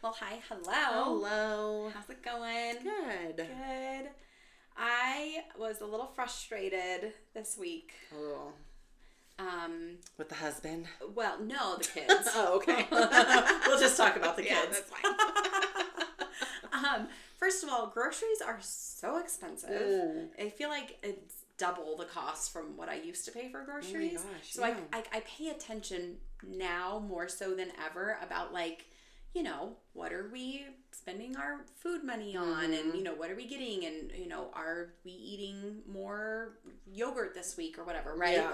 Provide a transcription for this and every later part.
Well, hi, hello. Hello. How's it going? Good. Good. I was a little frustrated this week. Oh. With the husband? Well, no, the kids. Oh, okay. We'll just talk about the kids. Yeah, that's fine. First of all, groceries are so expensive. I feel like it's double the cost from what I used to pay for groceries. Oh my gosh, so yeah. I pay attention now more so than ever about what are we spending our food money on, and what are we getting, and are we eating more yogurt this week or whatever, right? Yeah.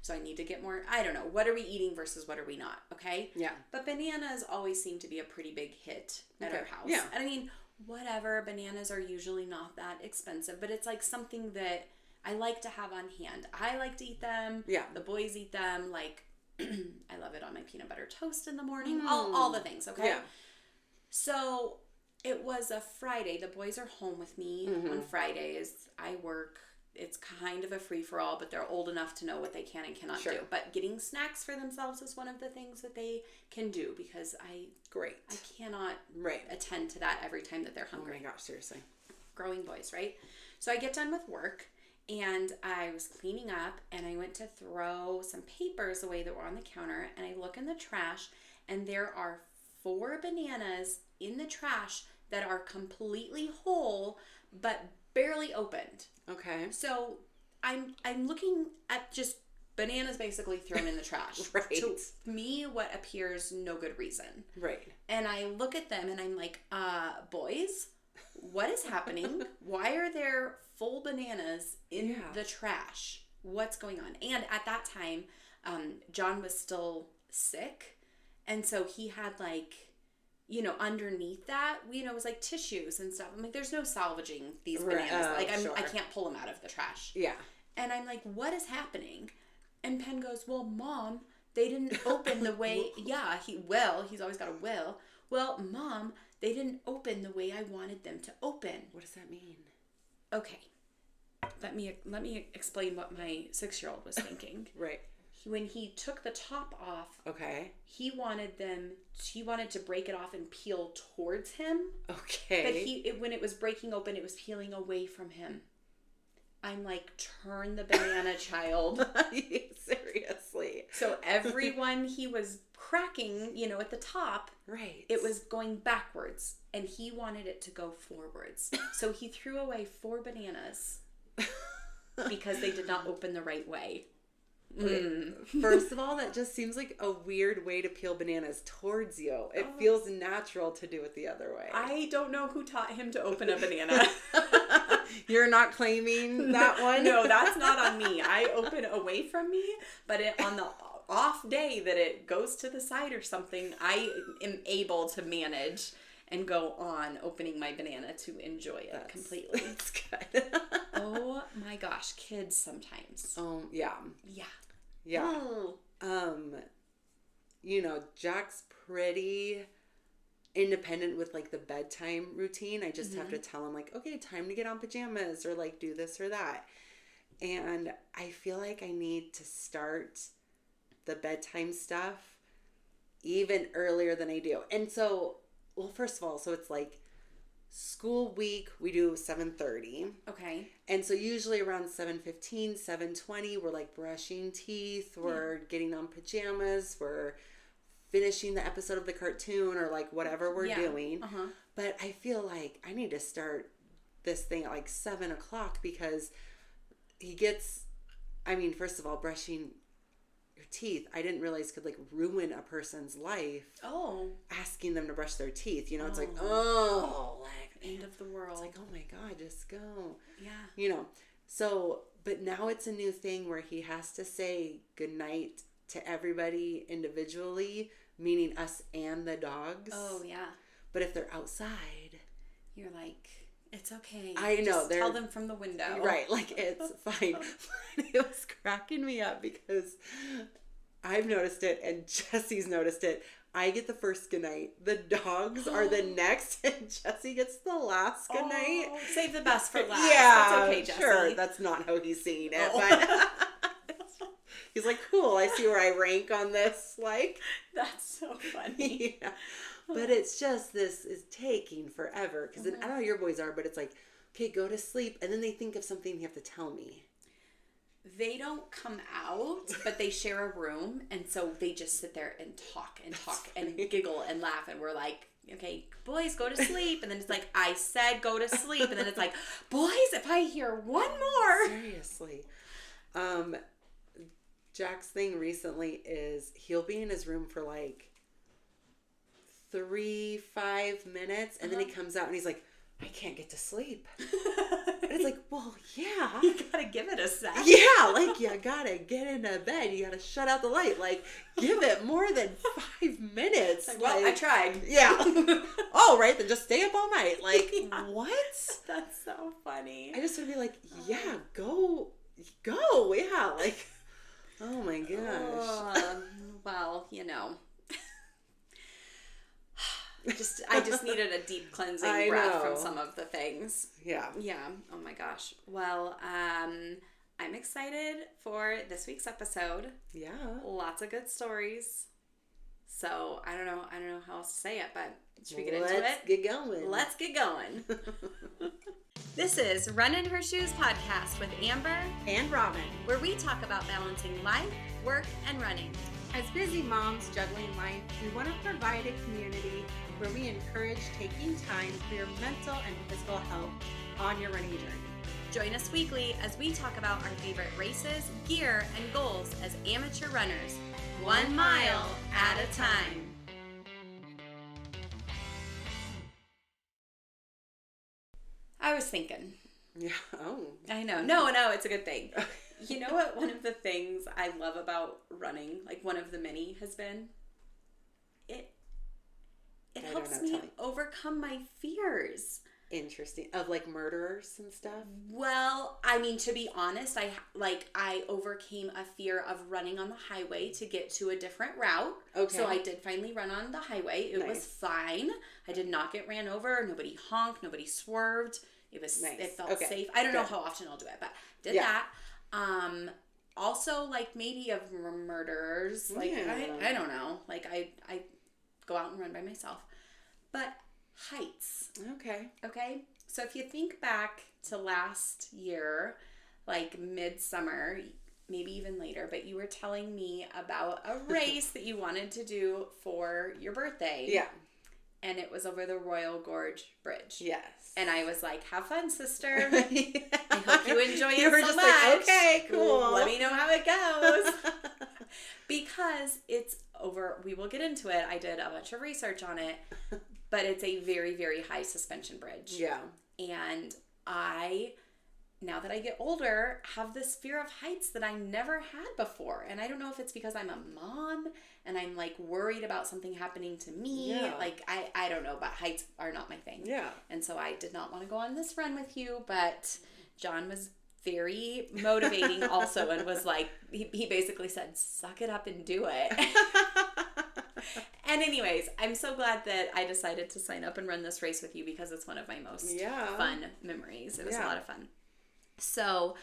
So I need to get more, I don't know, what are we eating versus what are we not, okay? Yeah. But bananas always seem to be a pretty big hit at our house. Yeah. And I mean, whatever, bananas are usually not that expensive, but it's something that I like to have on hand. I like to eat them. Yeah. The boys eat them. I love it on my peanut butter toast in the morning. All the things, okay? Yeah. So it was a Friday. The boys are home with me on Fridays. I work. It's kind of a free-for-all, but they're old enough to know what they can and cannot do. But getting snacks for themselves is one of the things that they can do, because I cannot attend to that every time that they're hungry. Oh my gosh, seriously. Growing boys, right? So I get done with work, and I was cleaning up, and I went to throw some papers away that were on the counter, and I look in the trash, and there are 4 bananas in the trash that are completely whole but barely opened. Okay. So I'm looking at just bananas basically thrown in the trash. Right. To me, what appears no good reason. Right. And I look at them and I'm like, boys, what is happening? Why are there full bananas in the trash? What's going on? And at that time, John was still sick. And so he had underneath that, it was tissues and stuff. I'm like, there's no salvaging these bananas. I can't pull them out of the trash. Yeah. And I'm like, what is happening? And Penn goes, well, Mom, they didn't open the way. Yeah, he's always got a will. Well, Mom, they didn't open the way I wanted them to open. What does that mean? Okay. Let me explain what my 6-year-old was thinking. Right. When he took the top off, he wanted to break it off and peel towards him. Okay. But when it was breaking open, it was peeling away from him. I'm like, turn the banana, child. Seriously. So everyone he was cracking, at the top, right, it was going backwards, and he wanted it to go forwards. So he threw away 4 bananas because they did not open the right way. First of all, that just seems like a weird way to peel bananas towards you. It feels natural to do it the other way. I don't know who taught him to open a banana. You're not claiming that one? No, that's not on me. I open away from me, but on the off day that it goes to the side or something, I am able to manage and go on opening my banana to enjoy it completely. That's good. Oh my gosh, kids sometimes. Yeah. Yeah. Yeah. Jack's pretty independent with the bedtime routine. I just have to tell him okay, time to get on pajamas, or do this or that. And I feel like I need to start the bedtime stuff even earlier than I do. And so, well, first of all, so it's school week, we do 7:30. Okay. And so usually around 7:15, 7:20, we're brushing teeth, we're getting on pajamas, we're finishing the episode of the cartoon, or whatever we're doing. But I feel like I need to start this thing at 7 o'clock, because he gets, first of all, brushing your teeth, I didn't realize could ruin a person's life. Oh. Asking them to brush their teeth, it's end of the world. It's oh my God, just go. Yeah. So, but now it's a new thing where he has to say goodnight to everybody individually, meaning us and the dogs. Oh, yeah. But if they're outside, you're it's okay. I know. Just tell them from the window. Right. It's fine. It was cracking me up because I've noticed it and Jesse's noticed it. I get the first goodnight. The dogs are the next, and Jesse gets the last goodnight. Oh, save the best for last. Yeah, that's okay, Jesse. Sure. That's not how he's seeing it, but he's cool. I see where I rank on this. That's so funny. Yeah. But it's just, this is taking forever. Because I don't know how your boys are, but it's like, okay, go to sleep. And then they think of something you have to tell me. They don't come out, but they share a room. And so they just sit there and talk and giggle and laugh. And we're like, okay, boys, go to sleep. And then it's like, I said go to sleep. And then it's like, boys, if I hear one more. Seriously. Jack's thing recently is he'll be in his room for like 3-5 minutes, and then he comes out and he's like, I can't get to sleep. And it's like, well, yeah. You gotta give it a sec. Yeah, like, you gotta get into bed. You gotta shut out the light. Like, give it more than 5 minutes. Like, well, I tried. Yeah. All right, then just stay up all night. Like, what? That's so funny. I just would be like, yeah, go. Yeah, like, oh my gosh. Well, you know. I just needed a deep cleansing breath from some of the things. Yeah. Yeah. Oh my gosh. Well, I'm excited for this week's episode. Yeah. Lots of good stories. So I don't know how else to say it, but should we get into it? Let's get going. Let's get going. This is Run in Her Shoes podcast with Amber and Robyn, where we talk about balancing life, work, and running. As busy moms juggling life, we want to provide a community where we encourage taking time for your mental and physical health on your running journey. Join us weekly as we talk about our favorite races, gear, and goals as amateur runners, 1 mile at a time. I was thinking. Yeah. Oh. I know. No, it's a good thing. You know what one of the things I love about running, like one of the many has been? It helps me overcome my fears. Interesting. Of like murderers and stuff? Well, I mean, to be honest, I overcame a fear of running on the highway to get to a different route. Okay. So I did finally run on the highway. It was fine. I did not get ran over. Nobody honked. Nobody swerved. It was nice. It felt safe. I don't know how often I'll do it, but did that. Also, like maybe of murderers. Like I don't know. Like I go out and run by myself. But heights. Okay. So if you think back to last year, like midsummer, maybe even later, but you were telling me about a race that you wanted to do for your birthday. Yeah. And it was over the Royal Gorge Bridge. Yes. And I was like, have fun, sister. I hope you enjoy it so much. You were just like, okay, cool. Let me know how it goes. Because it's over, we will get into it. I did a bunch of research on it. But it's a very, very high suspension bridge. Yeah. And now that I get older, have this fear of heights that I never had before. And I don't know if it's because I'm a mom and I'm like worried about something happening to me. Yeah. Like, I don't know, but heights are not my thing. Yeah. And so I did not want to go on this run with you, but John was very motivating also and was like, he basically said, suck it up and do it. And anyways, I'm so glad that I decided to sign up and run this race with you because it's one of my most fun memories. It was a lot of fun. So,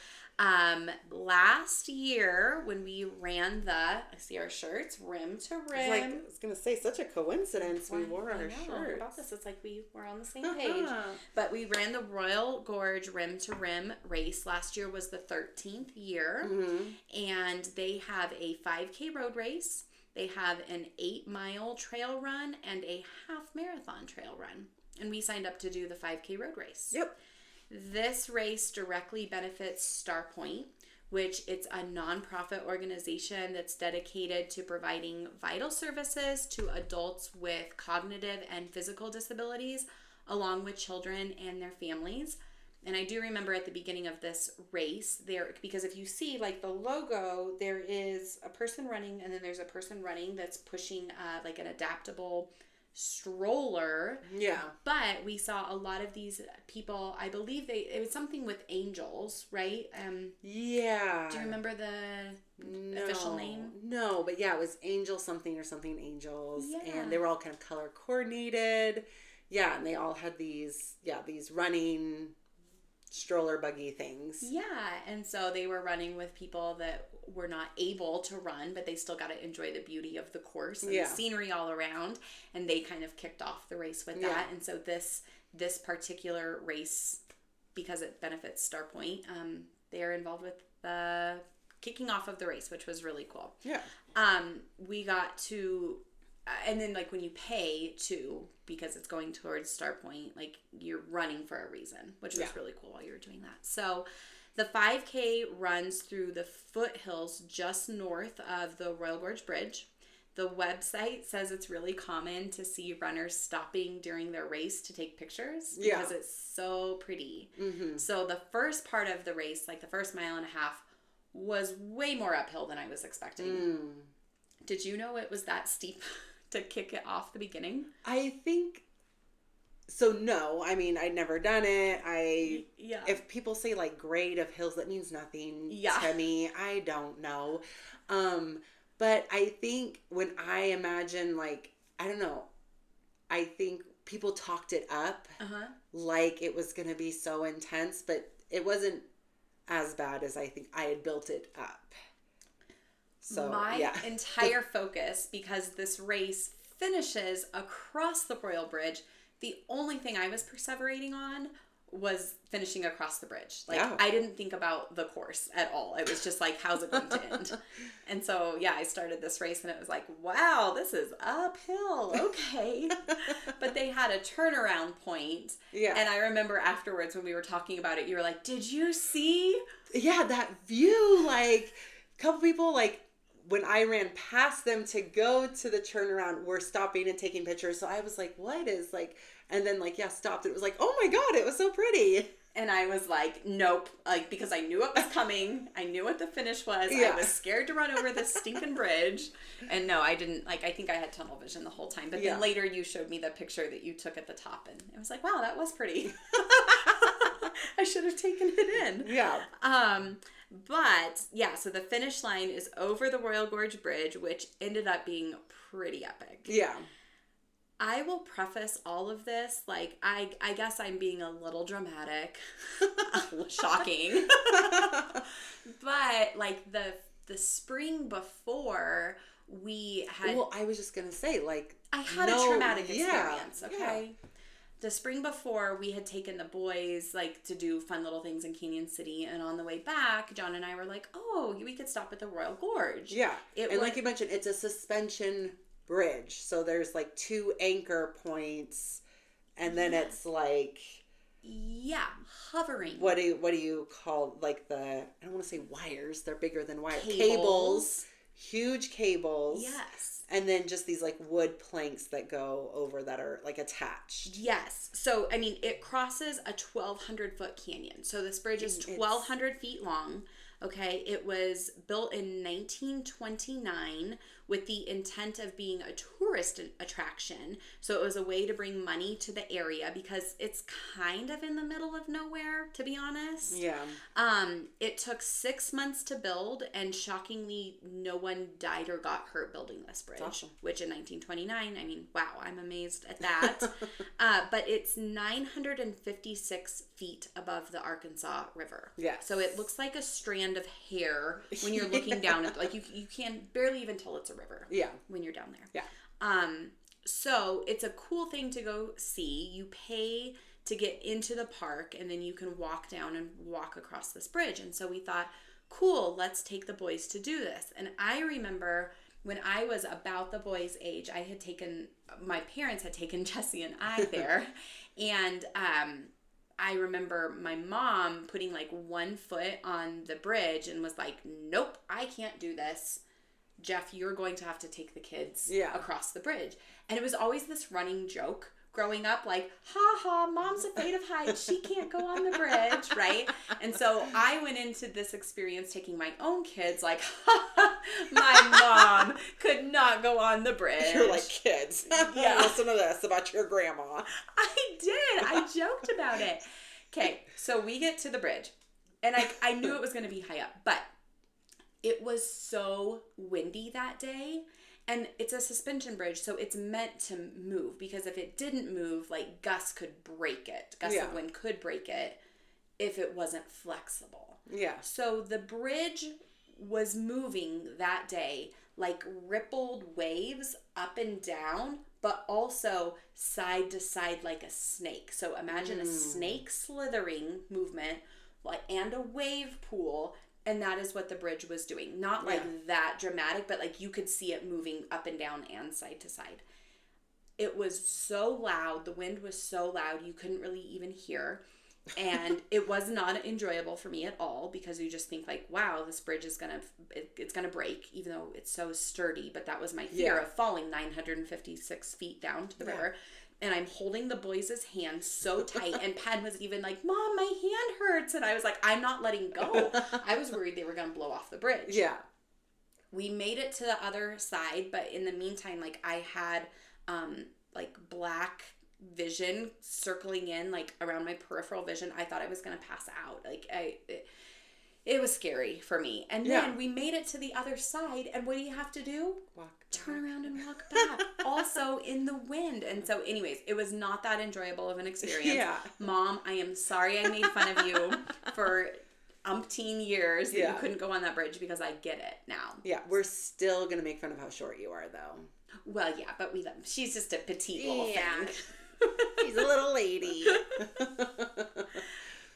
last year when we ran I see our shirts, rim to rim. I was going to say, such a coincidence we wore our shirts. About this, it's like we were on the same page. But we ran the Royal Gorge rim to rim race. Last year was the 13th year. Mm-hmm. And they have a 5K road race. They have an 8-mile trail run and a half marathon trail run. And we signed up to do the 5K road race. Yep. This race directly benefits Starpoint, which it's a nonprofit organization that's dedicated to providing vital services to adults with cognitive and physical disabilities, along with children and their families. And I do remember at the beginning of this race because if you see like the logo, there is a person running and then there's a person running that's pushing like an adaptable stroller. Yeah. But we saw a lot of these people, I believe it was something with angels, right? Yeah. Do you remember the official name? No, but yeah, it was Angel something or something Angels. Yeah. And they were all kind of color coordinated. Yeah, and they all had these running stroller buggy things. Yeah, and so they were running with people that were not able to run, but they still got to enjoy the beauty of the course and the scenery all around, and they kind of kicked off the race with that. And so this particular race, because it benefits Star Point, they are involved with the kicking off of the race, which was really cool. Yeah. We got to, and then like when you pay too, because it's going towards Star Point, like you're running for a reason, which was really cool while you were doing that. So the 5K runs through the foothills just north of the Royal Gorge Bridge. The website says it's really common to see runners stopping during their race to take pictures because it's so pretty. Mm-hmm. So the first part of the race, like the first mile and a half, was way more uphill than I was expecting. Did you know it was that steep to kick it off the beginning? I think so. No, I mean, I'd never done it. If people say like grade of hills, that means nothing to me. I don't know. But I think when I imagine, like, I don't know, I think people talked it up like it was going to be so intense, but it wasn't as bad as I think I had built it up. So my entire focus, because this race finishes across the Royal Bridge, the only thing I was perseverating on was finishing across the bridge. Like I didn't think about the course at all. It was just like, how's it going to end? And so I started this race and it was like, wow, this is uphill. Okay. But they had a turnaround point. Yeah. And I remember afterwards when we were talking about it, you were like, did you see? Yeah, that view. Like a couple people, like when I ran past them to go to the turnaround, were stopping and taking pictures. So I was like, what is like, and then like, stopped. It was like, oh my God, it was so pretty. And I was like, nope, like, because I knew it was coming. I knew what the finish was. I was scared to run over this stinking bridge. And no, I didn't, like, I think I had tunnel vision the whole time. But then later you showed me the picture that you took at the top. And it was like, wow, that was pretty. I should have taken it in. Yeah. But so the finish line is over the Royal Gorge Bridge, which ended up being pretty epic. Yeah. I will preface all of this, like, I guess I'm being a little dramatic. Shocking. But, like, the spring before, we had... Well, I was just going to say, like... I had a traumatic experience, okay? Yeah. The spring before, we had taken the boys, like, to do fun little things in Canyon City, and on the way back, John and I were like, oh, we could stop at the Royal Gorge. Yeah, like you mentioned, it's a suspension bridge, so there's, like, 2 anchor points, and then it's, like... Yeah, hovering. What do you call, like, I don't want to say wires, they're bigger than wires. Cables. Huge cables. Yes. And then just these, like, wood planks that go over that are, like, attached. Yes. So, I mean, it crosses a 1,200-foot canyon. So, this bridge is 1,200 feet long. Okay. It was built in 1929 with the intent of being a tourist attraction. So, it was a way to bring money to the area because it's kind of in the middle of nowhere, to be honest. Yeah. It took 6 months to build, and shockingly, no one died or got hurt building this bridge. Awesome. Which in 1929, I mean, wow, I'm amazed at that. But it's 956 feet above the Arkansas River. Yeah. So it looks like a strand of hair when you're looking down at, like, you can barely even tell it's a river. Yeah. When you're down there. Yeah. So it's a cool thing to go see. You pay to get into the park, and then you can walk down and walk across this bridge. And so we thought, cool, let's take the boys to do this. And I remember when I was about the boys' age, my parents had taken Jesse and I there. And I remember my mom putting like one foot on the bridge and was like, nope, I can't do this. Jeff, you're going to have to take the kids across the bridge. And it was always this running joke growing up, like, ha ha, mom's afraid of heights. She can't go on the bridge, right? And so I went into this experience taking my own kids, like, ha ha, my mom could not go on the bridge. You're like, kids, listen to this about your grandma. I did. I joked about it. Okay, so we get to the bridge, and I knew it was going to be high up, but it was so windy that day. And it's a suspension bridge, so it's meant to move, because if it didn't move, like, gusts could break it. Gusts of wind could break it. if it wasn't flexible. Yeah. So the bridge was moving that day like rippled waves up and down, but also side to side like a snake. So imagine a snake slithering movement and a wave pool. And that is what the bridge was doing. Not like that dramatic, but like you could see it moving up and down and side to side. It was so loud. The wind was so loud you couldn't really even hear. And it was not enjoyable for me at all, because you just think like, wow, this bridge is it's gonna break, even though it's so sturdy. But that was my fear of falling 956 feet down to the river. And I'm holding the boys' hands so tight, and Pen was even like, Mom, my hand hurts. And I was like, I'm not letting go. I was worried they were gonna blow off the bridge. Yeah. We made it to the other side, but in the meantime, like I had like black vision circling in like around my peripheral vision. I thought I was gonna pass out. Like it was scary for me. And then we made it to the other side, and what do you have to do? Turn around and walk back. Also in the wind. And so anyways, it was not that enjoyable of an experience. Yeah. Mom, I am sorry I made fun of you for umpteen years that you couldn't go on that bridge, because I get it now. Yeah, we're still gonna make fun of how short you are though. Well, yeah, but we love. She's just a petite little thing. She's a little lady.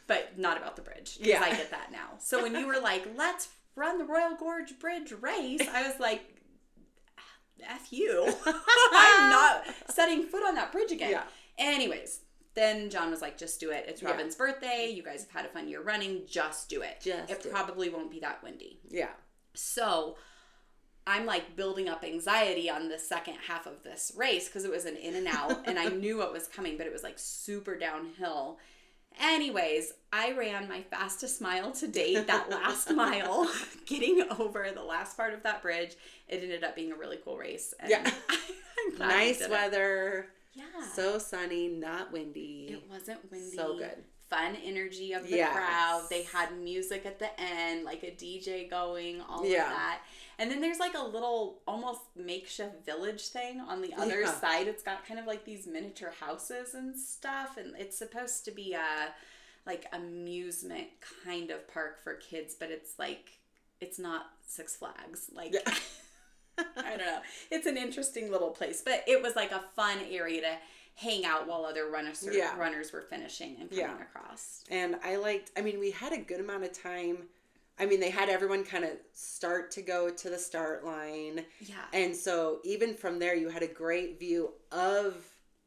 But not about the bridge, because I get that now. So when you were like, let's run the Royal Gorge Bridge race, I was like, F you. I'm not setting foot on that bridge again. Yeah. Anyways, then John was like, just do it. It's Robyn's birthday. You guys have had a fun year running. Just do it. It probably won't be that windy. Yeah. So I'm like building up anxiety on the second half of this race, because it was an in and out, and I knew what was coming, but it was like super downhill. Anyways, I ran my fastest mile to date that last mile, getting over the last part of that bridge. It ended up being a really cool race. And I'm glad nice weather. Yeah. So sunny, not windy. It wasn't windy. So good. Fun energy of the crowd. They had music at the end, like a DJ going, all of that. And then there's like a little almost makeshift village thing on the other side. It's got kind of like these miniature houses and stuff. And it's supposed to be a like amusement kind of park for kids, but it's like, it's not Six Flags. Like, I don't know. It's an interesting little place, but it was like a fun area to hang out while other runners were finishing and coming across. And we had a good amount of time. I mean, they had everyone kind of start to go to the start line. Yeah. And so even from there, you had a great view of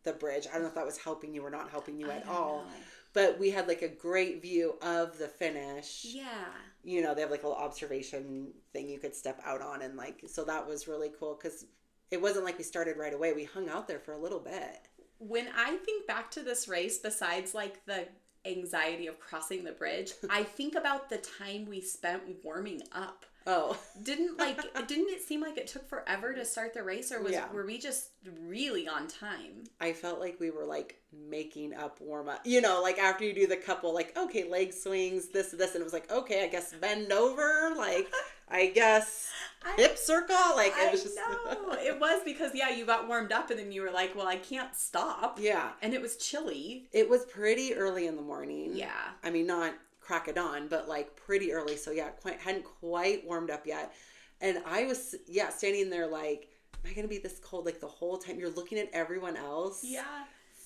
the bridge. I don't know if that was helping you or not helping you at all. But we had like a great view of the finish. Yeah. You know, they have like a little observation thing you could step out on. And like, so that was really cool, because it wasn't like we started right away. We hung out there for a little bit. When I think back to this race, besides like the anxiety of crossing the bridge, I think about the time we spent warming up. Oh. Didn't it seem like it took forever to start the race, or were we just really on time? I felt like we were like making up warm up. You know, like after you do the couple, like, okay, leg swings, this, and it was like, okay, I guess bend over, like, I guess hip circle. Like, it was just. No, it was because, you got warmed up, and then you were like, well, I can't stop. Yeah. And it was chilly. It was pretty early in the morning. Yeah. I mean, not crack of dawn, but like pretty early. So hadn't quite warmed up yet. And I was, standing there like, am I going to be this cold like the whole time? You're looking at everyone else. Yeah.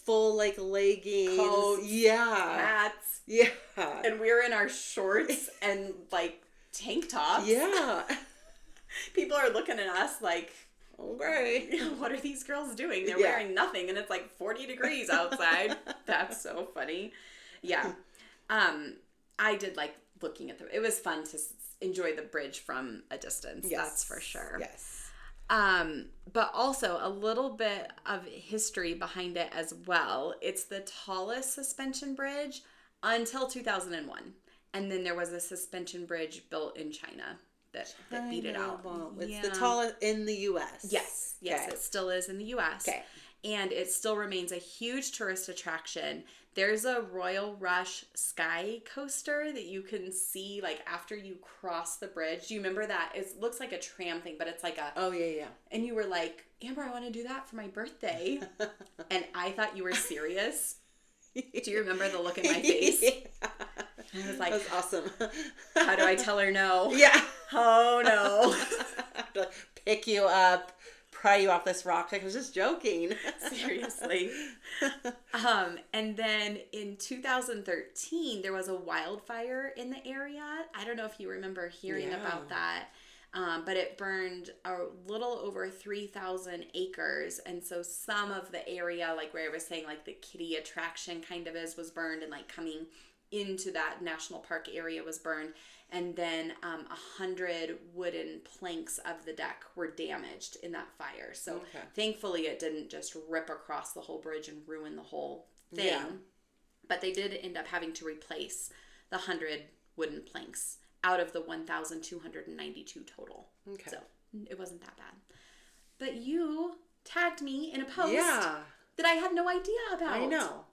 Full like leggings. Coats. Yeah. Hats. Yeah. And we were in our shorts and like tank tops. Yeah. People are looking at us like, okay, what are these girls doing? They're wearing nothing, and it's like 40 degrees outside. That's so funny. Yeah. I did like looking at it was fun to enjoy the bridge from a distance. Yes. That's for sure. Yes. But also a little bit of history behind it as well. It's the tallest suspension bridge until 2001. And then there was a suspension bridge built in China that beat it out. It's the tallest in the U.S. Yes. Yes, okay. It still is in the U.S. Okay. And it still remains a huge tourist attraction. There's a Royal Rush sky coaster that you can see like after you cross the bridge. Do you remember that? It looks like a tram thing, but it's like a... Oh, yeah. And you were like, Amber, I want to do that for my birthday. And I thought you were serious. Do you remember the look in my face? Yeah. I was like, that's awesome. How do I tell her no? Yeah. Oh no. I have to pick you up, pry you off this rock. I was just joking. Seriously. And then in 2013, there was a wildfire in the area. I don't know if you remember hearing about that. But it burned a little over 3,000 acres. And so some of the area, like where I was saying, like the kiddie attraction kind of was burned, and like coming into that national park area was burned. And then 100 wooden planks of the deck were damaged in that fire. So thankfully it didn't just rip across the whole bridge and ruin the whole thing. Yeah. But they did end up having to replace the 100 wooden planks out of the 1,292 total. Okay. So it wasn't that bad. But you tagged me in a post that I had no idea about. I know.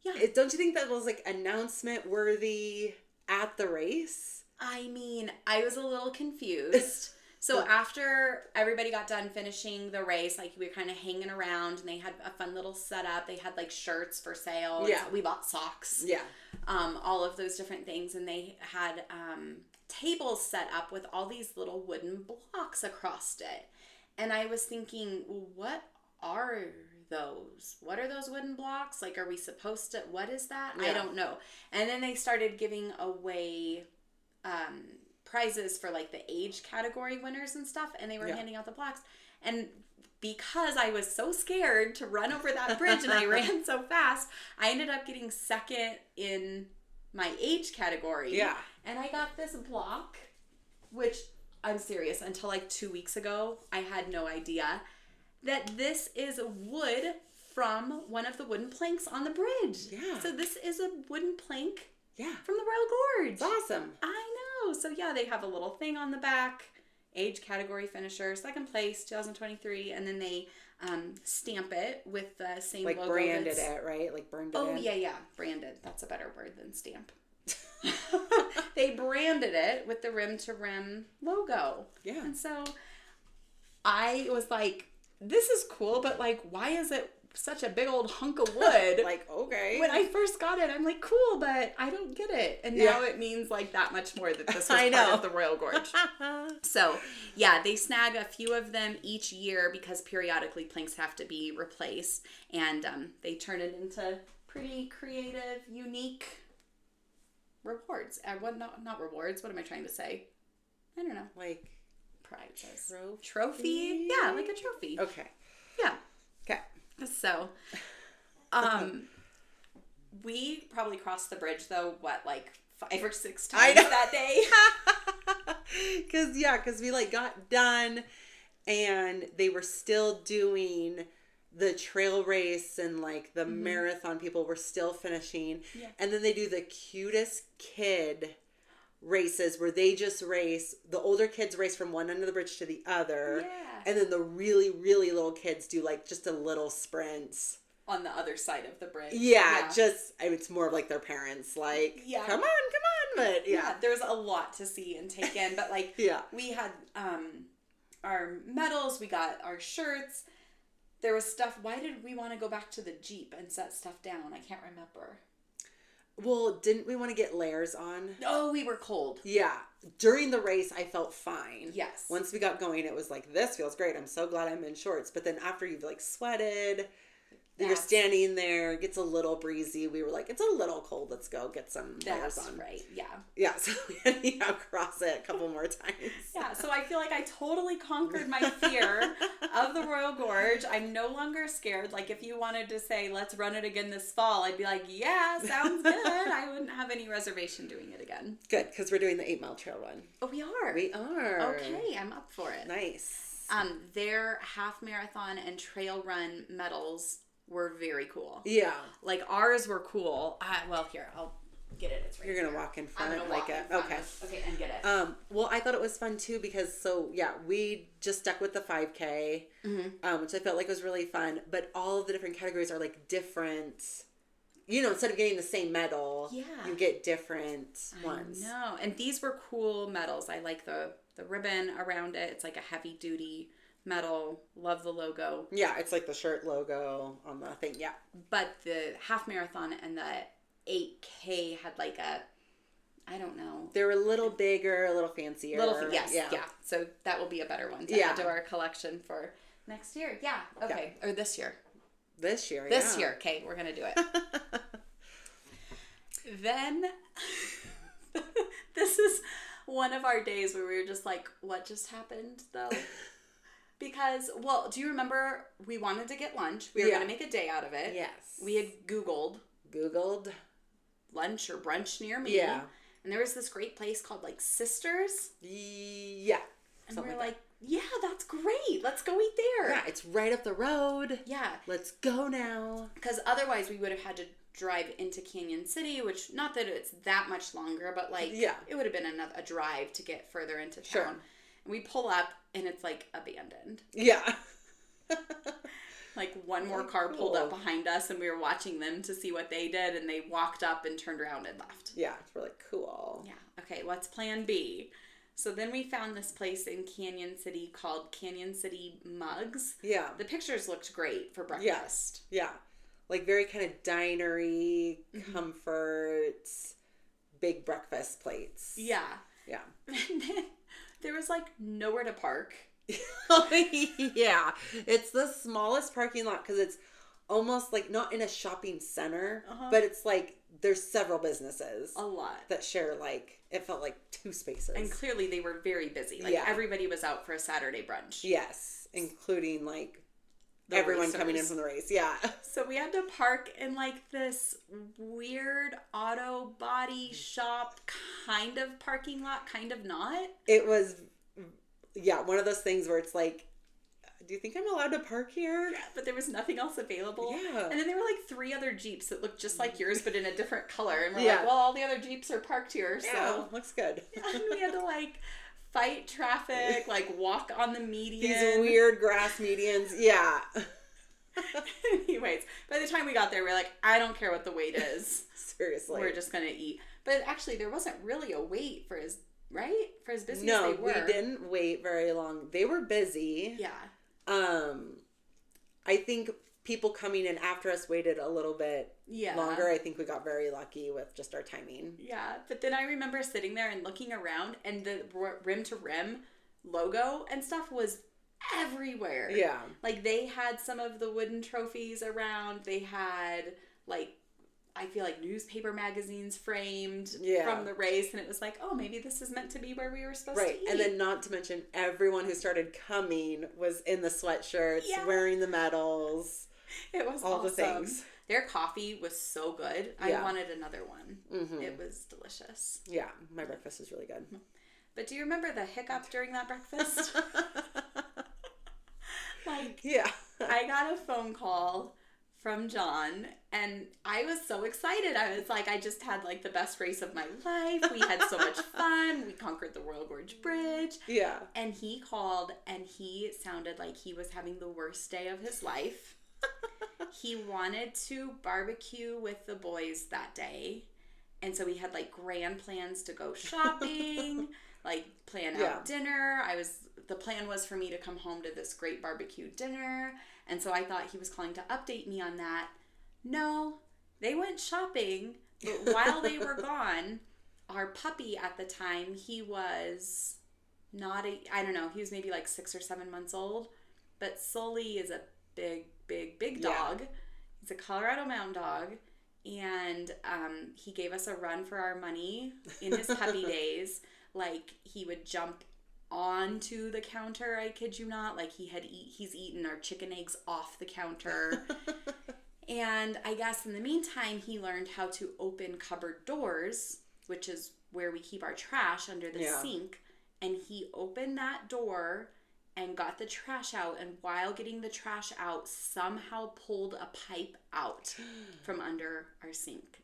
Yeah. Don't you think that was like announcement worthy at the race? I mean, I was a little confused. So after everybody got done finishing the race, like we were kind of hanging around, and they had a fun little setup. They had like shirts for sale. Yeah. We bought socks. Yeah. All of those different things. And they had tables set up with all these little wooden blocks across it. And I was thinking, what are those? What are those wooden blocks? Like, are we supposed to, what is that? Yeah. I don't know. And then they started giving away prizes for like the age category winners and stuff, and they were handing out the blocks. And because I was so scared to run over that bridge and I ran so fast, I ended up getting second in my age category. Yeah. And I got this block, which I'm serious, until like 2 weeks ago, I had no idea that this is wood from one of the wooden planks on the bridge. Yeah. So this is a wooden plank from the Royal Gorge. It's awesome. I know. So yeah, they have a little thing on the back, age category finisher, second place, 2023, and then they stamp it with the same like logo. Like branded it, right? Like burned it in. Oh, yeah. Branded. That's a better word than stamp. They branded it with the rim to rim logo. Yeah. And so I was like, this is cool, but like, why is it such a big old hunk of wood? Like, okay. When I first got it, I'm like, cool, but I don't get it. And now it means like that much more that this was part of the Royal Gorge. So yeah, they snag a few of them each year because periodically planks have to be replaced, and they turn it into pretty creative, unique rewards. Not rewards. What am I trying to say? I don't know. Like prizes. Trophy? Yeah, like a trophy. Okay. Yeah. Okay. So, we probably crossed the bridge though, like 5 or 6 times that day. Cause we like got done and they were still doing the trail race, and like the marathon people were still finishing. Yeah. And then they do the cutest kid races where they just race, the older kids race from one end of the bridge to the other. Yeah. And then the really, really little kids do like just a little sprint on the other side of the bridge. Yeah. Just, it's more of like their parents, like, come on. But yeah. There's a lot to see and take in, but like, we had our medals, we got our shirts. There was stuff. Why did we want to go back to the Jeep and set stuff down? I can't remember. Well, didn't we want to get layers on? Oh, we were cold. Yeah. During the race, I felt fine. Yes. Once we got going, it was like, this feels great. I'm so glad I'm in shorts. But then after you've like sweated, you're standing there, it gets a little breezy. We were like, it's a little cold. Let's go get some layers on. Right. Yeah. Yeah. So we had to cross it a couple more times. Yeah. So I feel like I totally conquered my fear of the Royal Gorge. I'm no longer scared. Like if you wanted to say, let's run it again this fall, I'd be like, yeah, sounds good. I wouldn't have any reservation doing it again. Good. Because we're doing the 8-mile trail run. Oh, we are. We are. Okay. I'm up for it. Nice. Their half marathon and trail run medals were very cool. Yeah. Like ours were cool. Well, here, I'll get it. It's right. You're going to walk in front. I'm going to walk in front. Okay, and get it. Well, I thought it was fun too because we just stuck with the 5K, which I felt like was really fun. But all of the different categories are like different. You know, instead of getting the same medal, you get different ones. No, and these were cool medals. I like the ribbon around it. It's like a heavy duty medal. Love the logo. Yeah, it's like the shirt logo on the thing. Yeah. But the half marathon and the 8K had like a I don't know. They were a little bigger, a little fancier. Yes, yeah. So that will be a better one to add to our collection for next year. Yeah, okay. Yeah. Or this year. This year, okay, we're going to do it. Then, this is one of our days where we were just like, what just happened, though? Because, well, do you remember we wanted to get lunch? We were going to make a day out of it. Yes. We had Googled lunch or brunch near me. Yeah. And there was this great place called, like, Sisters. Yeah. And we were like, yeah, that's great. Let's go eat there. Yeah, it's right up the road. Yeah. Let's go now. Because otherwise we would have had to drive into Canyon City, which, not that it's that much longer, but, like, it would have been a drive to get further into town. Sure. And we pull up, and it's, like, abandoned. Yeah. Like, one more car pulled up behind us, and we were watching them to see what they did, and they walked up and turned around and left. Yeah, it's really cool. Yeah. Okay, what's plan B? So then we found this place in Canyon City called Canyon City Mugs. Yeah. The pictures looked great for breakfast. Yeah. Like, very kind of dinery, comfort, big breakfast plates. Yeah. Yeah. And then there was, like, nowhere to park. Yeah. It's the smallest parking lot because it's almost like not in a shopping center, but it's like there's several businesses. A lot. That share, like, it felt like 2 spaces. And clearly they were very busy. Like, everybody was out for a Saturday brunch. Yes. Including, like, everyone racers. Coming in from the race. Yeah. So we had to park in, like, this weird auto body shop kind of parking lot, kind of not. It was, one of those things where it's like, do you think I'm allowed to park here? Yeah, but there was nothing else available. Yeah. And then there were, like, 3 other Jeeps that looked just like yours, but in a different color. And we're like, well, all the other Jeeps are parked here, so. Yeah, looks good. And we had to, like, fight traffic, like, walk on the median. These weird grass medians. Yeah. Anyways, by the time we got there, we were like, I don't care what the wait is. Seriously. We're just going to eat. But actually, there wasn't really a wait for as busy as they were. No, we didn't wait very long. They were busy. Yeah. I think people coming in after us waited a little bit longer. I think we got very lucky with just our timing. Yeah, but then I remember sitting there and looking around, and the rim to rim logo and stuff was everywhere. Yeah. Like, they had some of the wooden trophies around. They had, like, I feel like newspaper magazines framed from the race, and it was like, oh, maybe this is meant to be where we were supposed to eat. And then not to mention, everyone who started coming was in the sweatshirts, wearing the medals. It was all awesome. The things. Their coffee was so good. I wanted another one. Mm-hmm. It was delicious. Yeah, my breakfast is really good. But do you remember the hiccup during that breakfast? I got a phone call from John, and I was so excited. I was like, I just had, like, the best race of my life. We had so much fun. We conquered the Royal Gorge Bridge. Yeah. And he called, and he sounded like he was having the worst day of his life. He wanted to barbecue with the boys that day. And so we had, like, grand plans to go shopping, like, plan out dinner. The plan was for me to come home to this great barbecue dinner. And so I thought he was calling to update me on that. No, they went shopping. But while they were gone, our puppy at the time, he was he was maybe like 6 or 7 months old. But Sully is a big dog. He's a Colorado Mountain Dog. And he gave us a run for our money in his puppy days. Like, he would jump onto the counter, I kid you not. Like, he's eaten our chicken eggs off the counter. And I guess in the meantime, he learned how to open cupboard doors, which is where we keep our trash under the sink. And he opened that door and got the trash out, and while getting the trash out, somehow pulled a pipe out from under our sink.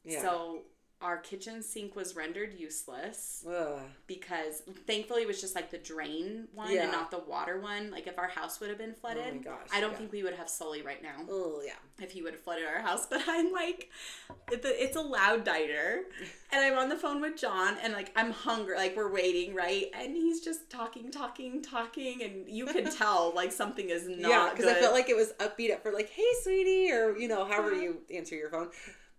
Yeah. So our kitchen sink was rendered useless because thankfully it was just like the drain one and not the water one. Like, if our house would have been flooded, I don't think we would have Sully right now. Oh, yeah. if he would have flooded our house. But I'm like, it's a loud diner, and I'm on the phone with John, and like I'm hungry, like we're waiting, right? And he's just talking, and you can tell like something is not because I felt like it was upbeat at first, like, hey sweetie, or however you answer your phone.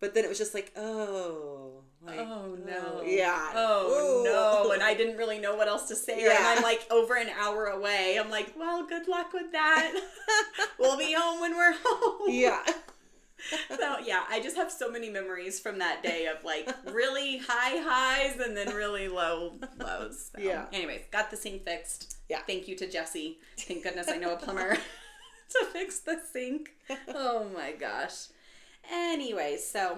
But then it was just like, oh no. Yeah. Oh no. And I didn't really know what else to say. Yeah. And I'm like over an hour away. I'm like, well, good luck with that. We'll be home when we're home. Yeah. So yeah, I just have so many memories from that day of like really high highs and then really low lows. So, yeah. Anyways, got the sink fixed. Yeah. Thank you to Jesse. Thank goodness I know a plumber to fix the sink. Oh my gosh. Anyway, so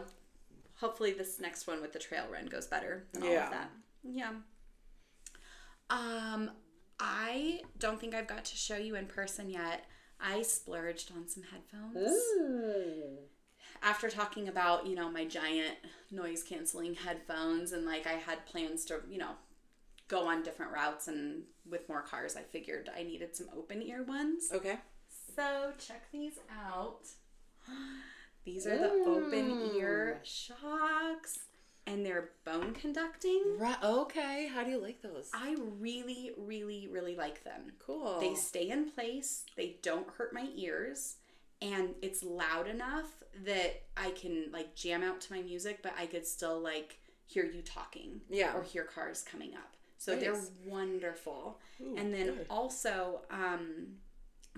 hopefully this next one with the trail run goes better than all of that. Yeah. I don't think I've got to show you in person yet. I splurged on some headphones. Ooh. After talking about, my giant noise canceling headphones and like I had plans to, go on different routes and with more cars, I figured I needed some open ear ones. Okay. So check these out. These are the open ear shocks, and they're bone conducting. Right. Okay. How do you like those? I really, really, really like them. Cool. They stay in place. They don't hurt my ears, and it's loud enough that I can like jam out to my music, but I could still like hear you talking. Yeah. Or hear cars coming up. So nice. They're wonderful. Ooh, and then also,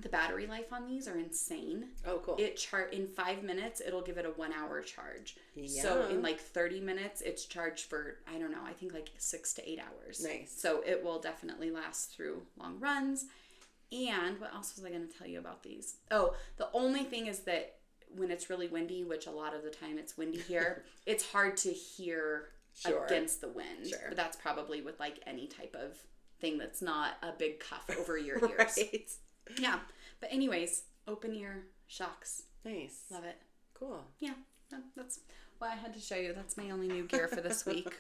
the battery life on these are insane. Oh, cool. In 5 minutes, it'll give it a 1 hour charge. Yeah. So in like 30 minutes, it's charged for, I don't know, I think like 6 to 8 hours. Nice. So it will definitely last through long runs. And what else was I going to tell you about these? Oh, the only thing is that when it's really windy, which a lot of the time it's windy here, it's hard to hear against the wind. Sure. But that's probably with like any type of thing that's not a big cuff over your ears. Right. Yeah. But anyways, open ear shocks. Nice. Love it. Cool. Yeah. That's what I had to show you. That's my only new gear for this week.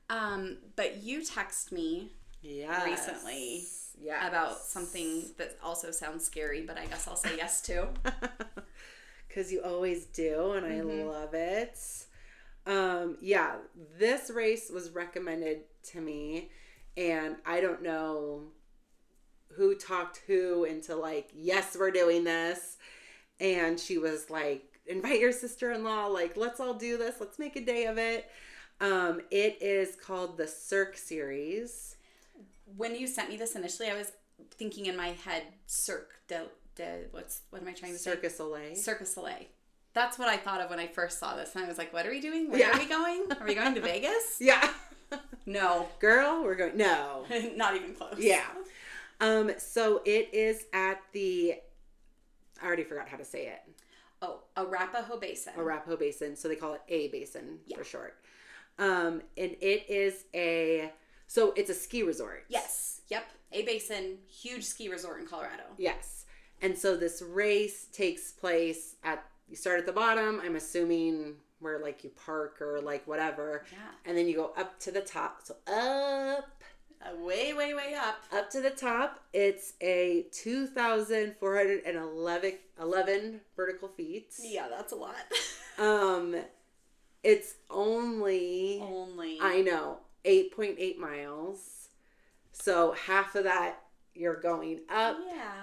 But you text me recently about something that also sounds scary, but I guess I'll say yes to. Because you always do, and I love it. This race was recommended to me, and I don't know who talked who into like, yes, we're doing this. And she was like, invite your sister-in-law, like, let's all do this. Let's make a day of it. It is called the Cirque Series. When you sent me this initially, I was thinking in my head, Cirque what am I trying to say? Cirque du Soleil. Cirque du Soleil. That's what I thought of when I first saw this. And I was like, what are we doing? Where are we going? Are we going to Vegas? Yeah. No. Girl, we're going, no. Not even close. Yeah. So it is at I already forgot how to say it. Oh, Arapaho Basin. Arapaho Basin. So they call it A Basin for short. And it is it's a ski resort. Yes. Yep. A Basin, huge ski resort in Colorado. Yes. And so this race takes place you start at the bottom, I'm assuming where like you park or like whatever. Yeah. And then you go up to the top. So up. Way, way, way up. Up to the top. It's a 2,411 vertical feet. Yeah, that's a lot. It's only I know, 8.8 miles. So half of that you're going up,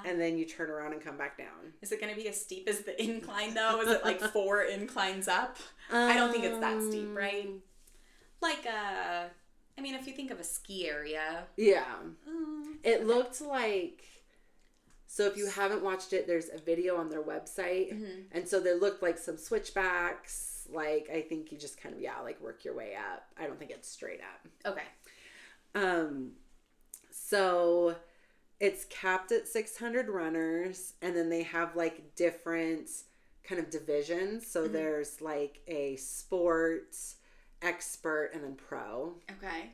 and then you turn around and come back down. Is it going to be as steep as the incline, though? Is it like 4 inclines up? I don't think it's that steep, right? Like if you think of a ski area. Yeah. It looked like, so if you haven't watched it, there's a video on their website. Mm-hmm. And so there looked like some switchbacks. Like, I think you just kind of, work your way up. I don't think it's straight up. Okay. So it's capped at 600 runners, and then they have like different kind of divisions. So there's like a sport, expert, and then pro. Okay.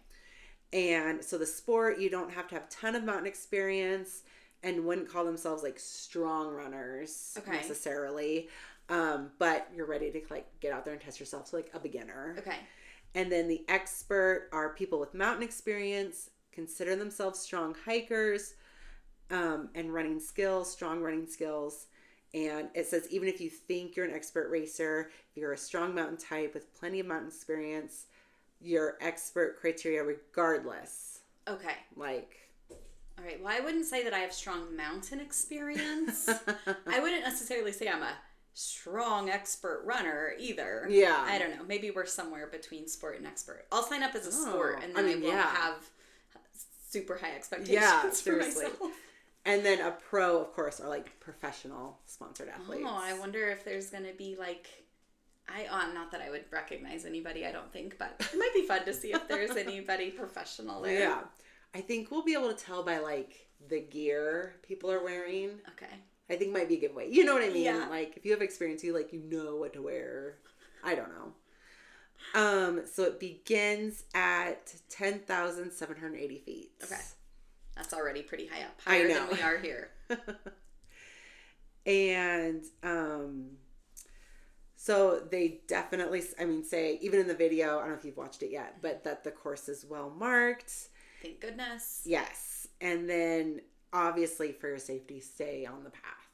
And so the sport, you don't have to have a ton of mountain experience and wouldn't call themselves like strong runners necessarily. But you're ready to like get out there and test yourself. So like a beginner. Okay. And then the expert are people with mountain experience, consider themselves strong hikers, and strong running skills. And it says, even if you think you're an expert racer, if you're a strong mountain type with plenty of mountain experience, you're expert criteria regardless. Okay. Like... All right. Well, I wouldn't say that I have strong mountain experience. I wouldn't necessarily say I'm a strong expert runner either. Yeah. I don't know. Maybe we're somewhere between sport and expert. I'll sign up as a sport and then I won't have super high expectations for myself. And then a pro, of course, are like professional sponsored athletes. Oh, I wonder if there's going to be like... not that I would recognize anybody, I don't think, but it might be fun to see if there's anybody professional there. Yeah. I think we'll be able to tell by like the gear people are wearing. Okay. I think might be a giveaway. You know what I mean? Yeah. Like if you have experience, you know what to wear. I don't know. So it begins at 10,780 feet. Okay. That's already pretty high up. Higher than we are here. And so they definitely, say, even in the video, I don't know if you've watched it yet, but that the course is well marked. Thank goodness. Yes. And then, obviously, for your safety, stay on the path.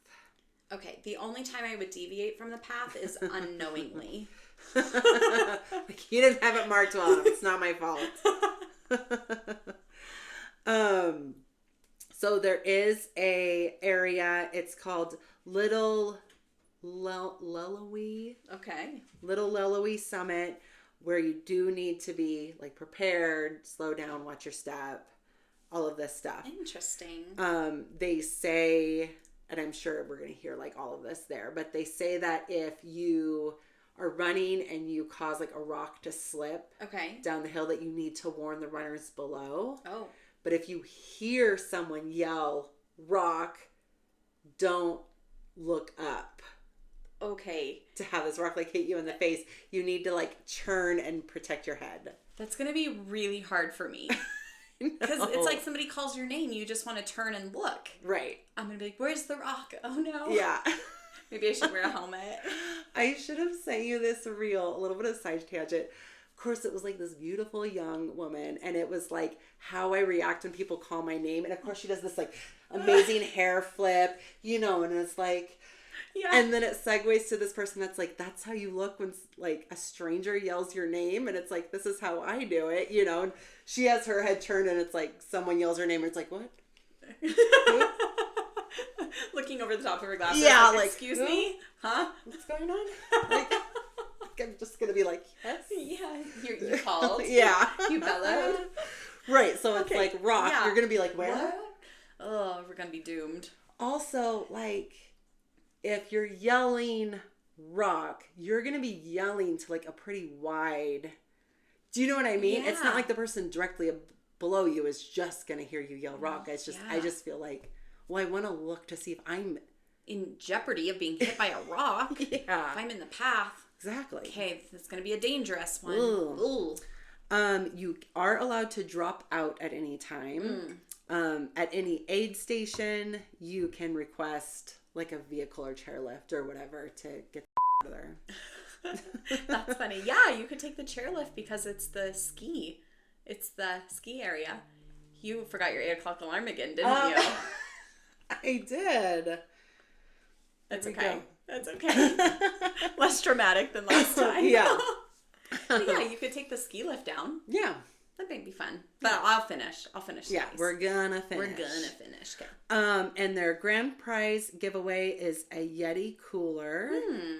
Okay. The only time I would deviate from the path is unknowingly. Like, you didn't have it marked well enough. It's not my fault. So there is a area, it's called Little Lelowee. Okay. Little Lelowee Summit, where you do need to be like prepared, slow down, watch your step, all of this stuff. Interesting. They say, and I'm sure we're going to hear like all of this there, but they say that if you are running and you cause like a rock to slip down the hill, that you need to warn the runners below. Oh. But if you hear someone yell rock, don't look up. Okay. To have this rock like hit you in the face, you need to like churn and protect your head. That's going to be really hard for me. Because it's like somebody calls your name, you just want to turn and look. Right. I'm going to be like, where's the rock? Oh no. Yeah. Maybe I should wear a helmet. I should have sent you this reel, a little bit of side tangent. Of course, it was like this beautiful young woman, and it was like how I react when people call my name. And of course, she does this like amazing hair flip, and it's like, yeah. And then it segues to this person that's like, that's how you look when like a stranger yells your name. And it's like, this is how I do it, and she has her head turned and it's like someone yells her name and it's like, what? Looking over the top of her glasses. Yeah, like excuse me? Huh? What's going on? Like, I'm just going to be like, yes. Yeah, you called. Yeah. You bellowed. Right, so it's like rock. Yeah. You're going to be like, where? What? Oh, we're going to be doomed. Also, like, if you're yelling rock, you're going to be yelling to like a pretty wide... Do you know what I mean? Yeah. It's not like the person directly below you is just going to hear you yell rock. It's just, I just feel like, well, I want to look to see if I'm... in jeopardy of being hit by a rock. Yeah. If I'm in the path. Exactly. Okay, it's going to be a dangerous one. Ooh. You are allowed to drop out at any time. At any aid station, you can request like a vehicle or chairlift or whatever to get out of there. That's funny. Yeah, you could take the chairlift because it's the ski. It's the ski area. You forgot your 8 o'clock alarm again, didn't you? I did. That's okay. That's okay. Less dramatic than last time. Yeah. But yeah, you could take the ski lift down. Yeah. That might be fun. But I'll finish. Yeah, we're gonna finish. Okay. And their grand prize giveaway is a Yeti cooler.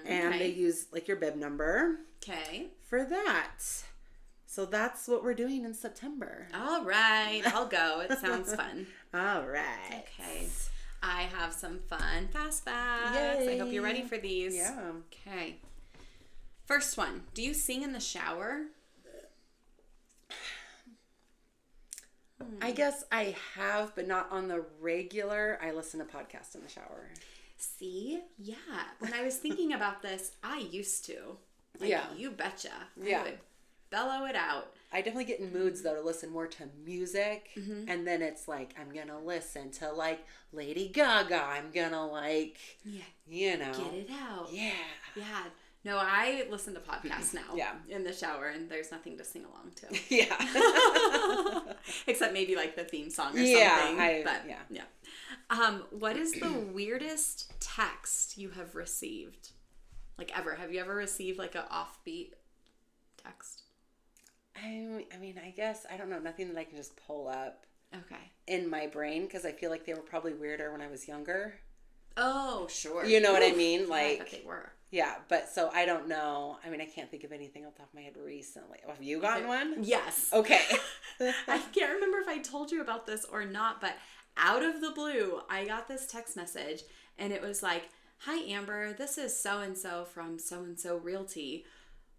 And they use like your bib number. Okay. For that. So that's what we're doing in September. All right. I'll go. It sounds fun. All right. Okay. I have some fun fast facts. Yay. I hope you're ready for these. Yeah. Okay. First one. Do you sing in the shower? I guess I have, but not on the regular. I listen to podcasts in the shower. See? Yeah. When I was thinking about this, I used to. Like, you betcha. I would bellow it out. I definitely get in moods, though, to listen more to music. And then it's like, I'm going to listen to, like, Lady Gaga. I'm going to, like, get it out. Yeah. Yeah. No, I listen to podcasts now. Yeah. In the shower, and there's nothing to sing along to. Yeah. Except maybe like the theme song or yeah, something. Yeah. What is the weirdest text you have received? Like ever? Have you ever received like an offbeat text? I mean, I guess, I don't know, nothing that I can just pull up Okay. in my brain, because I feel like they were probably weirder when I was younger. Oh, sure. You know what I mean? Like, I bet they were. Yeah, but so I don't know. I mean, I can't think of anything off the top of my head recently. Have you gotten one? Yes. Okay. I can't remember if I told you about this or not, but out of the blue, I got this text message, and it was like, "Hi, Amber, this is so-and-so from so-and-so Realty.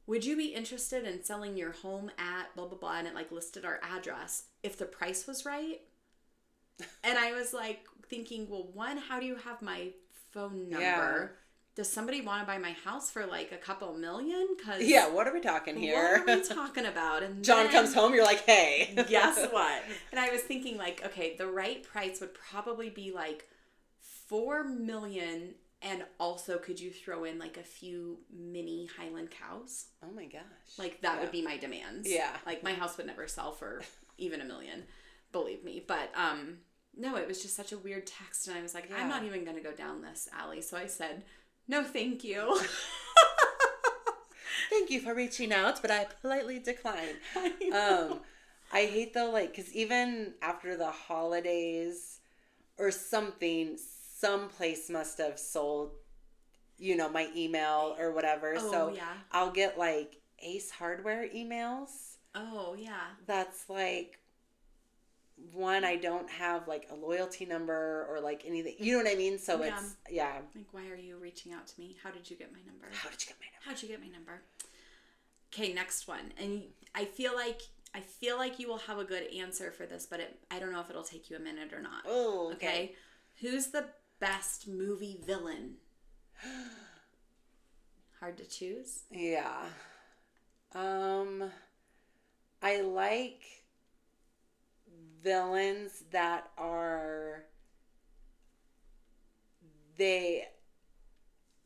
Would you be interested in selling your home at blah, blah, blah?" And it like listed our address if the price was right. And I was like thinking, well, one, how do you have my phone number? Yeah. Does somebody want to buy my house for like a couple million? Cause yeah, what are we talking here? What are we talking about? And John comes home, you're like, hey. Guess what? And I was thinking like, okay, the right price would probably be like $4 million. And also, could you throw in like a few mini Highland cows? Oh my gosh. Like that would be my demands. Yeah. Like my house would never sell for even $1 million, believe me. But no, it was just such a weird text. And I was like, I'm not even going to go down this alley. So I said, no, thank you. Thank you for reaching out, but I politely decline. I hate though, like, because even after the holidays or something, some place must have sold, you know, my email or whatever. Oh, so yeah. I'll get like Ace Hardware emails. Oh, yeah. That's like, one, I don't have like a loyalty number or like anything. You know what I mean? So it's, yeah. Like, why are you reaching out to me? How did you get my number? How'd you get my number? Okay, next one. And I feel like you will have a good answer for this, but I don't know if it'll take you a minute or not. Oh, okay. Who's the best movie villain? Hard to choose? Yeah. I like villains that are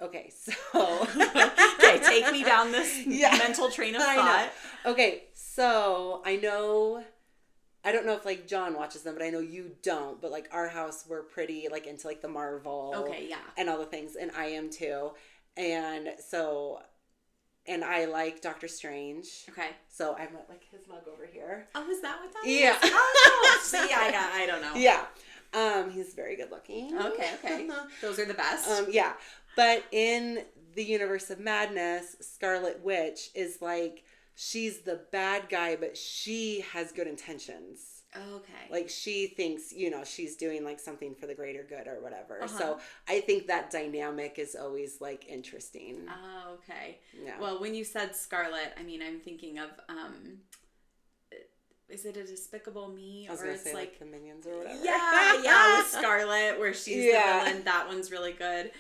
okay, so okay, take me down this mental train of thought. Okay, so I don't know if like John watches them, but I know you don't, but like our house, we're pretty like into like the Marvel and all the things, and I am too. And so, and I like Doctor Strange. Okay. So I've got like his mug over here. Oh, is that what that is? Yeah. Oh, see, I don't know. Yeah. He's very good looking. Okay. Those are the best. Yeah. But in the universe of madness, Scarlet Witch is like, she's the bad guy, but she has good intentions. Okay. Like she thinks, you know, she's doing like something for the greater good or whatever. Uh-huh. So I think that dynamic is always like interesting. Oh, okay. Yeah. Well, when you said Scarlet, I mean, I'm thinking of, is it a Despicable Me? I was going to say like the Minions or whatever. Yeah, with Scarlet, where she's the villain. That one's really good.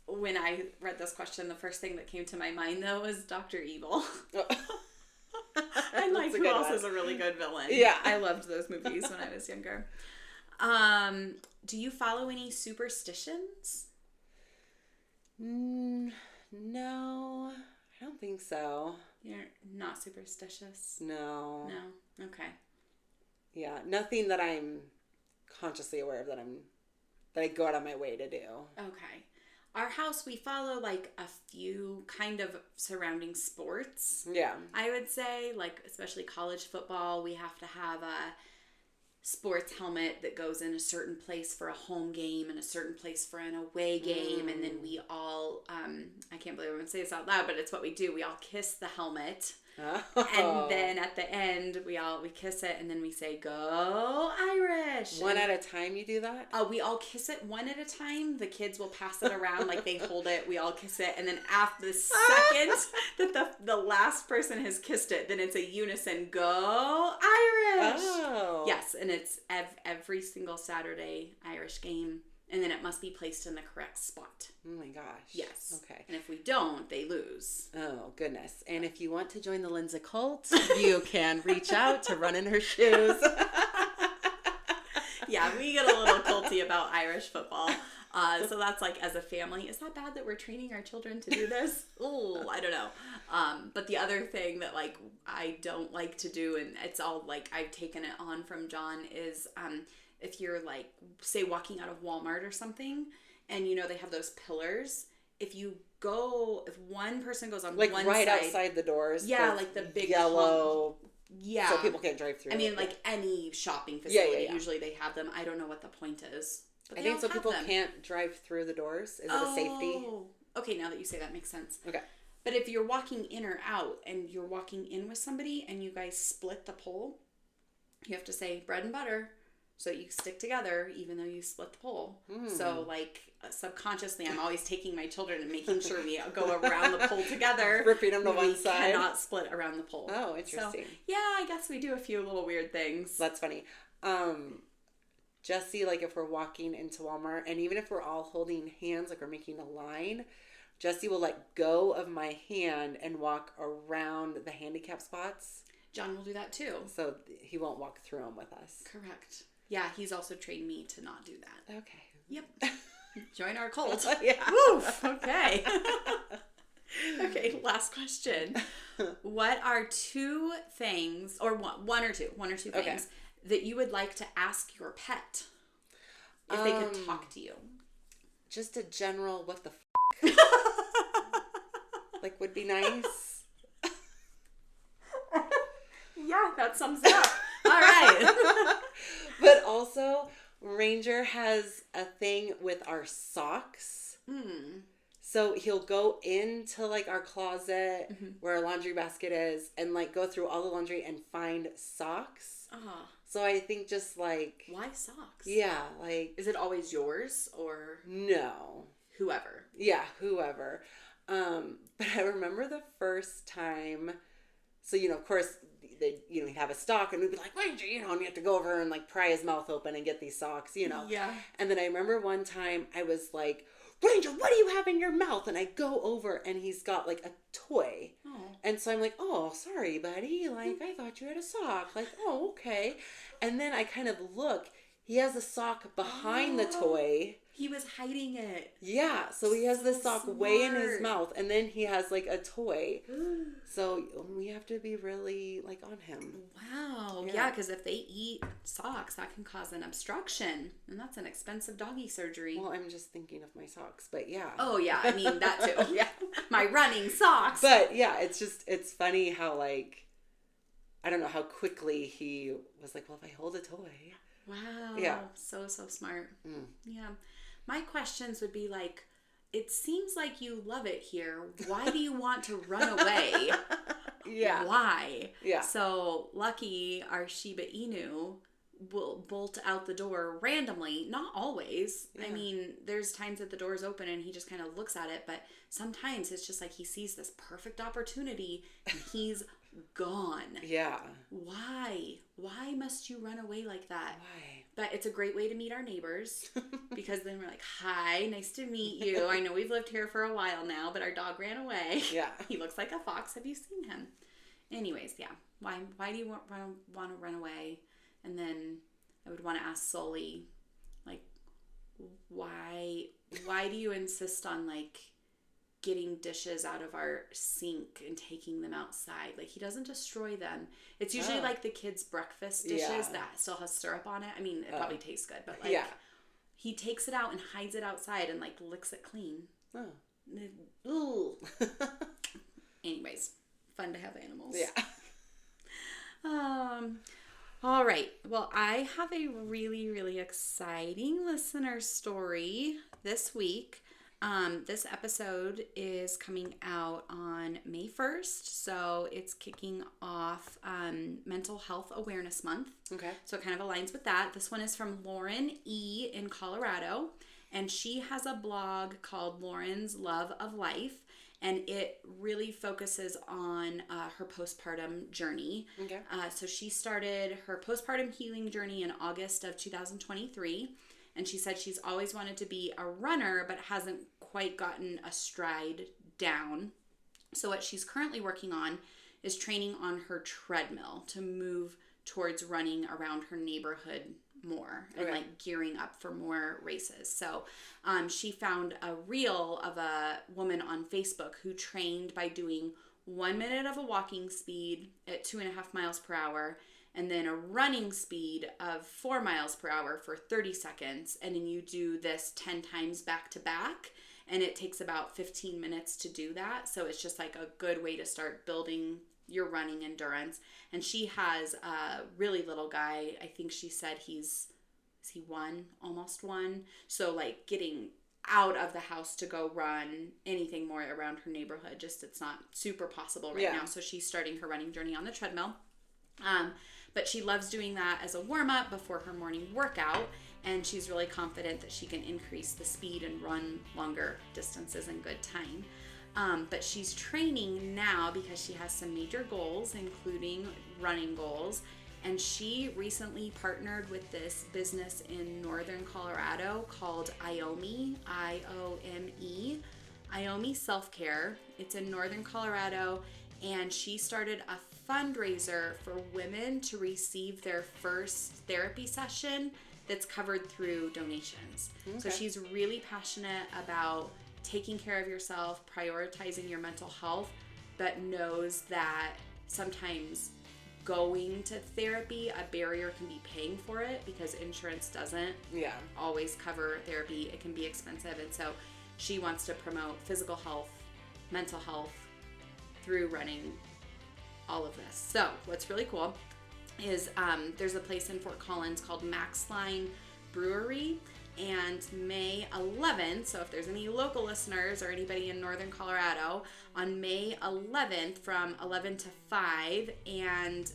When I read this question, the first thing that came to my mind, though, was Dr. Evil. And like, who else is a really good villain? Yeah. I loved those movies when I was younger. Do you follow any superstitions? No, I don't think so. You're not superstitious? No. Okay. Yeah, nothing that I'm consciously aware of that I go out of my way to do. Okay. Our house, we follow like a few kind of surrounding sports. Yeah. I would say, like, especially college football, we have to have a sports helmet that goes in a certain place for a home game and a certain place for an away game. And then we all, I can't believe I'm going to say this out loud, but it's what we do. We all kiss the helmet. Oh. And then at the end, we kiss it, and then we say, "Go Irish!" One at a time, you do that? We all kiss it one at a time. The kids will pass it around, like they hold it. We all kiss it, and then after the second that the last person has kissed it, then it's a unison, "Go Irish!" Oh, yes, and it's every single Saturday Irish game. And then it must be placed in the correct spot. Oh my gosh. Yes. Okay. And if we don't, they lose. Oh, goodness. And if you want to join the Lindsay cult, you can reach out to run in her shoes. Yeah, we get a little culty about Irish football. So that's like, as a family, is that bad that we're training our children to do this? Oh, I don't know. But the other thing that like I don't like to do, and it's all like I've taken it on from John, is if you're like, say, walking out of Walmart or something, and they have those pillars. If one person goes on like one right side, outside the doors, yeah, like the big yellow. Yeah. So people can't drive through. I mean, like any shopping facility, usually they have them. I don't know what the point is. But I think so people can't drive through the doors. Is it a safety? Okay, now that you say that makes sense. Okay. But if you're walking in or out and you're walking in with somebody and you guys split the pole, you have to say bread and butter so you stick together even though you split the pole. So like subconsciously I'm always taking my children and making sure we go around the pole together. Ripping them to one side. We cannot split around the pole. Oh, interesting. So, yeah, I guess we do a few little weird things. That's funny. Jesse, like if we're walking into Walmart and even if we're all holding hands, like we're making a line, Jesse will let go of my hand and walk around the handicap spots. John will do that too. So he won't walk through them with us. Correct. Yeah, he's also trained me to not do that. Okay. Yep. Join our cult. Yeah. Woof. Okay. Okay, last question. What are two things, or one or two things that you would like to ask your pet if they could talk to you? Just a general what the like would be nice. Yeah, that sums it up. All right. But also, Ranger has a thing with our socks. So he'll go into like our closet where our laundry basket is and like go through all the laundry and find socks. So I think just like... Why socks? Yeah, like... Is it always yours or... No. Whoever. Yeah, whoever. But I remember the first time... So, of course, he'd have a sock and we'd be like, Ranger, and you have to go over and like pry his mouth open and get these socks, Yeah. And then I remember one time I was like, Ranger, what do you have in your mouth? And I go over and he's got like a toy. Oh. And so I'm like, oh, sorry, buddy. Like, I thought you had a sock. Like, oh, okay. And then I kind of look. He has a sock behind the toy. He was hiding it. Yeah. So he has the sock smart. way in his mouth. And then he has like a toy. So we have to be really like on him. Wow. Yeah, because if they eat socks, that can cause an obstruction. And that's an expensive doggy surgery. Well, I'm just thinking of my socks. But yeah. Oh, yeah. I mean, that too. Yeah. My running socks. But yeah, it's funny how like, I don't know how quickly he was like, well, if I hold a toy. Wow. Yeah. So smart. Yeah. My questions would be like, it seems like you love it here. Why do you want to run away? Yeah. Why? Yeah. So Lucky, our Shiba Inu, will bolt out the door randomly. Not always. Yeah. I mean, there's times that the door is open and he just kind of looks at it. But sometimes it's just like he sees this perfect opportunity and he's gone. Yeah. Why? Why must you run away like that? Why? But it's a great way to meet our neighbors because then we're like, hi, nice to meet you. I know we've lived here for a while now, but our dog ran away. Yeah. He looks like a fox. Have you seen him? Anyways, yeah. Why do you want to run away? And then I would want to ask Sully, like, why do you insist on, like, getting dishes out of our sink and taking them outside? Like, he doesn't destroy them. It's usually like the kids' breakfast dishes that still has syrup on it. I mean, it probably tastes good, but like he takes it out and hides it outside and like licks it clean. Ooh. Anyways, fun to have animals. Yeah. All right. Well, I have a really, really exciting listener story this week. This episode is coming out on May 1st, so it's kicking off Mental Health Awareness Month. Okay. So it kind of aligns with that. This one is from Lauren E. in Colorado, and she has a blog called Lauren's Love of Life, and it really focuses on her postpartum journey. Okay. So she started her postpartum healing journey in August of 2023. And she said she's always wanted to be a runner, but hasn't quite gotten a stride down. So what she's currently working on is training on her treadmill to move towards running around her neighborhood more and like gearing up for more races. So she found a reel of a woman on Facebook who trained by doing 1 minute of a walking speed at 2.5 miles per hour, and then a running speed of 4 miles per hour for 30 seconds. And then you do this 10 times back to back, and it takes about 15 minutes to do that. So it's just like a good way to start building your running endurance. And she has a really little guy. I think she said is he almost one. So like getting out of the house to go run anything more around her neighborhood, just it's not super possible right now. So she's starting her running journey on the treadmill. But she loves doing that as a warm-up before her morning workout, and she's really confident that she can increase the speed and run longer distances in good time. But she's training now because she has some major goals, including running goals. And she recently partnered with this business in northern Colorado called IOME, I-O-M-E, IOME Self-Care. It's in northern Colorado, and she started a fundraiser for women to receive their first therapy session that's covered through donations. Okay. So she's really passionate about taking care of yourself, prioritizing your mental health, but knows that sometimes going to therapy, a barrier can be paying for it because insurance doesn't always cover therapy. It can be expensive. And so she wants to promote physical health, mental health through running, all of this. So what's really cool is there's a place in Fort Collins called Maxline Brewery, and May 11th, so if there's any local listeners or anybody in northern Colorado, on May 11th from 11 to 5, and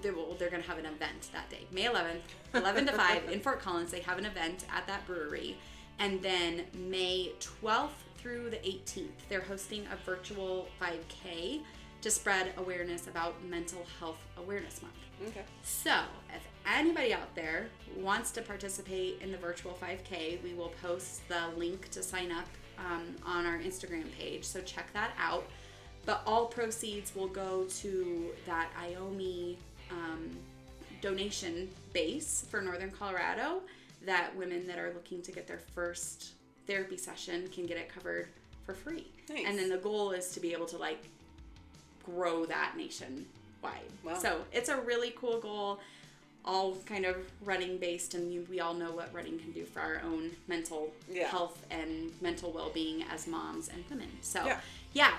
they're going to have an event that day. May 11th, 11 to 5 in Fort Collins, they have an event at that brewery. And then May 12th through the 18th, they're hosting a virtual 5K to spread awareness about Mental Health Awareness Month. Okay. So, if anybody out there wants to participate in the virtual 5K, we will post the link to sign up on our Instagram page, so check that out. But all proceeds will go to that IOME donation base for Northern Colorado, that women that are looking to get their first therapy session can get it covered for free. Nice. And then the goal is to be able to like grow that nationwide. Wow. So it's a really cool goal, all kind of running based, and we all know what running can do for our own mental health and mental well-being as moms and women. So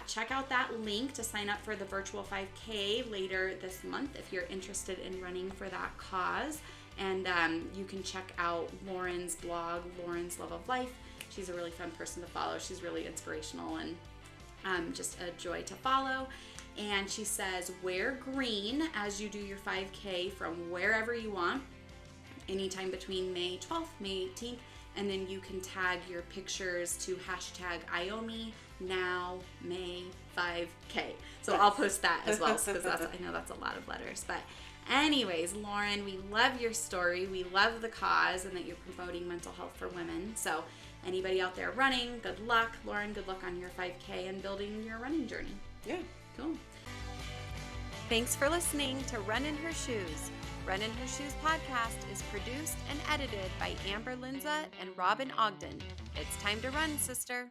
check out that link to sign up for the virtual 5K later this month if you're interested in running for that cause. And you can check out Lauren's blog, Lauren's Love of Life. She's a really fun person to follow. She's really inspirational and just a joy to follow. And she says, wear green as you do your 5K from wherever you want, anytime between May 12th, May 18th, and then you can tag your pictures to hashtag IOME now May 5K. So I'll post that as well, because I know that's a lot of letters. But anyways, Lauren, we love your story. We love the cause and that you're promoting mental health for women. So anybody out there running, good luck. Lauren, good luck on your 5K and building your running journey. Yeah. Cool. Thanks for listening to Run in Her Shoes. Run in Her Shoes podcast is produced and edited by Amber Linza and Robyn Ogden. It's time to run, sister.